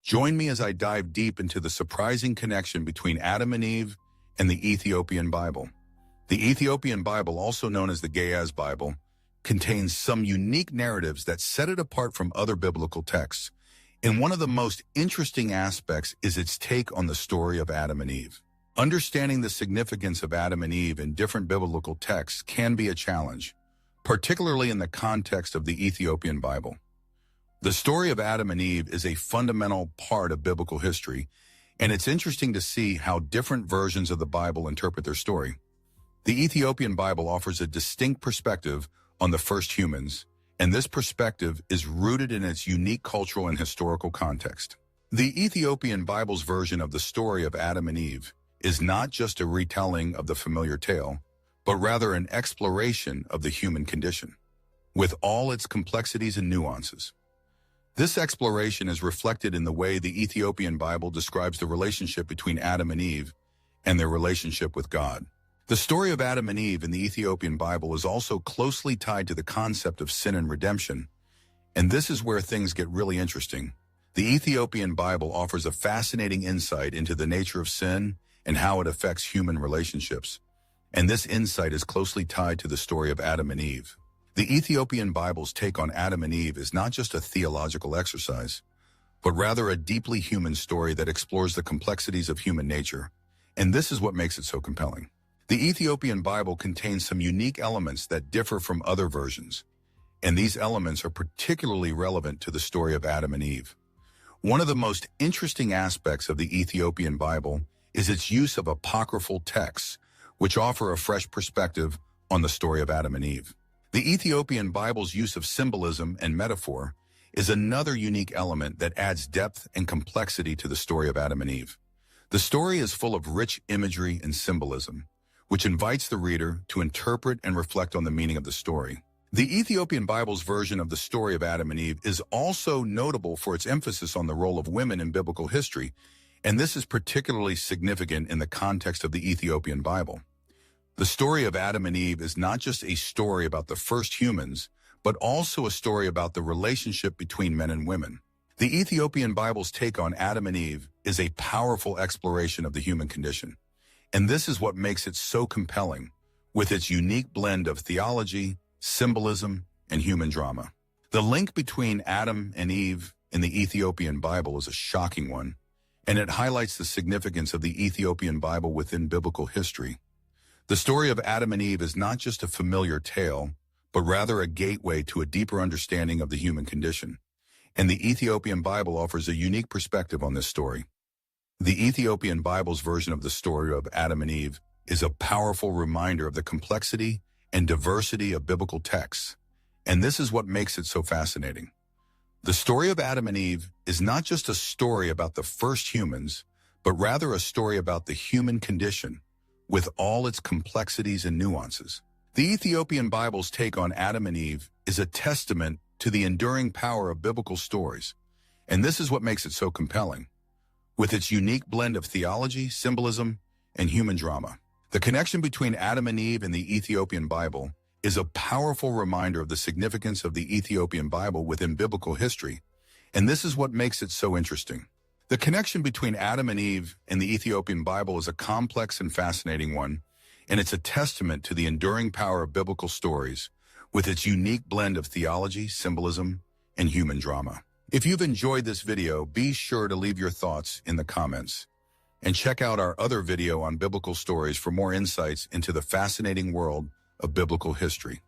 Join me as I dive deep into the surprising connection between Adam and Eve and the Ethiopian Bible. The Ethiopian Bible, also known as the Ge'ez Bible, contains some unique narratives that set it apart from other biblical texts. And one of the most interesting aspects is its take on the story of Adam and Eve. Understanding the significance of Adam and Eve in different biblical texts can be a challenge, particularly in the context of the Ethiopian Bible. The story of Adam and Eve is a fundamental part of biblical history, and it's interesting to see how different versions of the Bible interpret their story. The Ethiopian Bible offers a distinct perspective on the first humans, and this perspective is rooted in its unique cultural and historical context. The Ethiopian Bible's version of the story of Adam and Eve is not just a retelling of the familiar tale, but rather an exploration of the human condition, with all its complexities and nuances. This exploration is reflected in the way the Ethiopian Bible describes the relationship between Adam and Eve and their relationship with God. The story of Adam and Eve in the Ethiopian Bible is also closely tied to the concept of sin and redemption, and this is where things get really interesting. The Ethiopian Bible offers a fascinating insight into the nature of sin and how it affects human relationships, and this insight is closely tied to the story of Adam and Eve. The Ethiopian Bible's take on Adam and Eve is not just a theological exercise, but rather a deeply human story that explores the complexities of human nature, and this is what makes it so compelling. The Ethiopian Bible contains some unique elements that differ from other versions, and these elements are particularly relevant to the story of Adam and Eve. One of the most interesting aspects of the Ethiopian Bible is its use of apocryphal texts, which offer a fresh perspective on the story of Adam and Eve. The Ethiopian Bible's use of symbolism and metaphor is another unique element that adds depth and complexity to the story of Adam and Eve. The story is full of rich imagery and symbolism, which invites the reader to interpret and reflect on the meaning of the story. The Ethiopian Bible's version of the story of Adam and Eve is also notable for its emphasis on the role of women in biblical history, and this is particularly significant in the context of the Ethiopian Bible. The story of Adam and Eve is not just a story about the first humans, but also a story about the relationship between men and women. The Ethiopian Bible's take on Adam and Eve is a powerful exploration of the human condition, and this is what makes it so compelling, with its unique blend of theology, symbolism, and human drama. The link between Adam and Eve in the Ethiopian Bible is a shocking one, and it highlights the significance of the Ethiopian Bible within biblical history. The story of Adam and Eve is not just a familiar tale, but rather a gateway to a deeper understanding of the human condition, and the Ethiopian Bible offers a unique perspective on this story. The Ethiopian Bible's version of the story of Adam and Eve is a powerful reminder of the complexity and diversity of biblical texts, and this is what makes it so fascinating. The story of Adam and Eve is not just a story about the first humans, but rather a story about the human condition, with all its complexities and nuances. The Ethiopian Bible's take on Adam and Eve is a testament to the enduring power of biblical stories, and this is what makes it so compelling. With its unique blend of theology, symbolism, and human drama. The connection between Adam and Eve and the Ethiopian Bible is a powerful reminder of the significance of the Ethiopian Bible within biblical history, and this is what makes it so interesting. The connection between Adam and Eve and the Ethiopian Bible is a complex and fascinating one, and it's a testament to the enduring power of biblical stories, with its unique blend of theology, symbolism, and human drama. If you've enjoyed this video, be sure to leave your thoughts in the comments. And check out our other video on biblical stories for more insights into the fascinating world of biblical history.